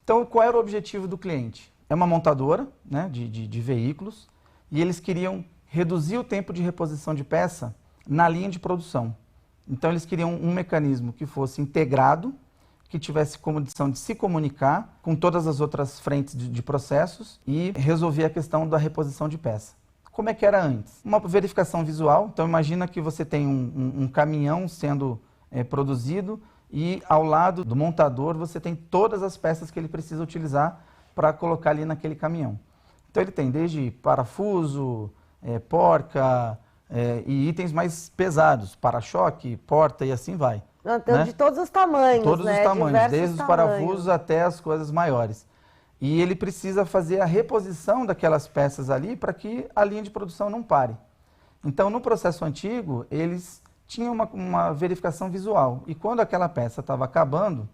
Então, qual era o objetivo do cliente? É uma montadora, né, de veículos, e eles queriam reduzir o tempo de reposição de peça na linha de produção. Então, eles queriam um mecanismo que fosse integrado, que tivesse condição de se comunicar com todas as outras frentes de processos e resolver a questão da reposição de peça. Como é que era antes? Uma verificação visual. Então, imagina que você tem um caminhão sendo produzido e ao lado do montador você tem todas as peças que ele precisa utilizar para colocar ali naquele caminhão. Então, ele tem desde parafuso, porca e itens mais pesados, para-choque, porta e assim vai. Então, né? De todos os tamanhos, todos né? Os tamanhos, Diversos desde os parafusos até as coisas maiores. E ele precisa fazer a reposição daquelas peças ali para que a linha de produção não pare. Então, no processo antigo, eles tinham uma verificação visual. E quando aquela peça estava acabando,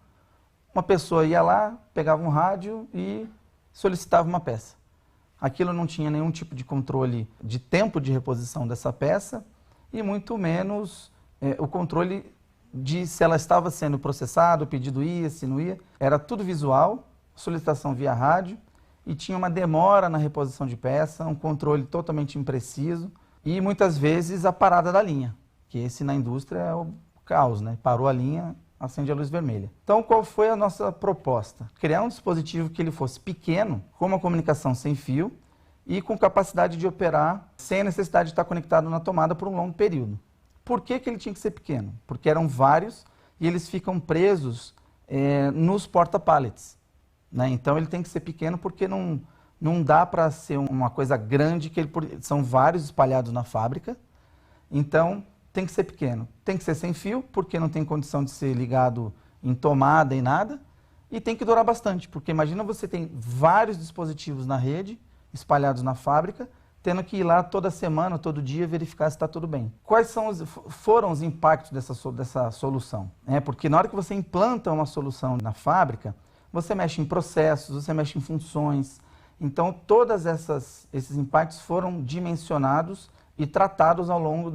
uma pessoa ia lá, pegava um rádio e solicitava uma peça. Aquilo não tinha nenhum tipo de controle de tempo de reposição dessa peça e muito menos o controle de se ela estava sendo processada, o pedido ia, se não ia. Era tudo visual, solicitação via rádio e tinha uma demora na reposição de peça, um controle totalmente impreciso e muitas vezes a parada da linha, que esse na indústria é o caos, né? Parou a linha, acende a luz vermelha. Então, qual foi a nossa proposta? Criar um dispositivo que ele fosse pequeno, com uma comunicação sem fio e com capacidade de operar sem a necessidade de estar conectado na tomada por um longo período. Por que ele tinha que ser pequeno? Porque eram vários e eles ficam presos nos porta-pallets, né? Então, ele tem que ser pequeno porque não dá para ser uma coisa grande, que são vários espalhados na fábrica. Então, tem que ser pequeno. Tem que ser sem fio, porque não tem condição de ser ligado em tomada e nada. E tem que durar bastante, porque imagina você tem vários dispositivos na rede, espalhados na fábrica, tendo que ir lá toda semana, todo dia, verificar se está tudo bem. Quais foram os impactos dessa solução? Porque na hora que você implanta uma solução na fábrica, você mexe em processos, você mexe em funções. Então, todos esses impactos foram dimensionados e tratados ao longo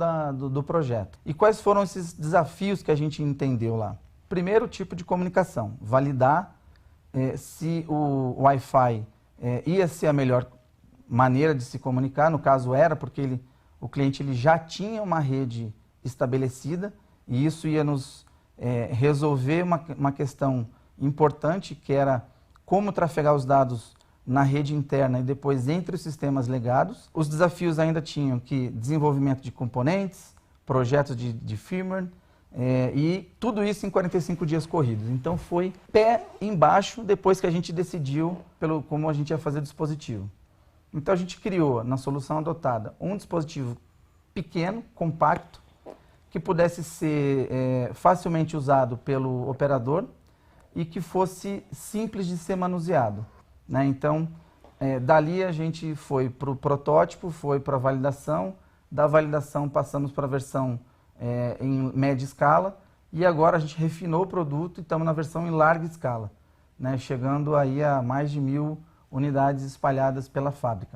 do projeto. E quais foram esses desafios que a gente entendeu lá? Primeiro, tipo de comunicação. Validar se o Wi-Fi ia ser a melhor maneira de se comunicar. No caso era, porque o cliente já tinha uma rede estabelecida e isso ia nos resolver uma questão importante, que era como trafegar os dados na rede interna e depois entre os sistemas legados. Os desafios ainda tinham que desenvolvimento de componentes, projetos de firmware e tudo isso em 45 dias corridos. Então foi pé embaixo depois que a gente decidiu como a gente ia fazer o dispositivo. Então a gente criou, na solução adotada, um dispositivo pequeno, compacto, que pudesse ser facilmente usado pelo operador e que fosse simples de ser manuseado, né? Então, dali a gente foi para o protótipo, foi para a validação, da validação passamos para a versão em média escala e agora a gente refinou o produto e estamos na versão em larga escala, né? Chegando aí a mais de 1000 unidades espalhadas pela fábrica.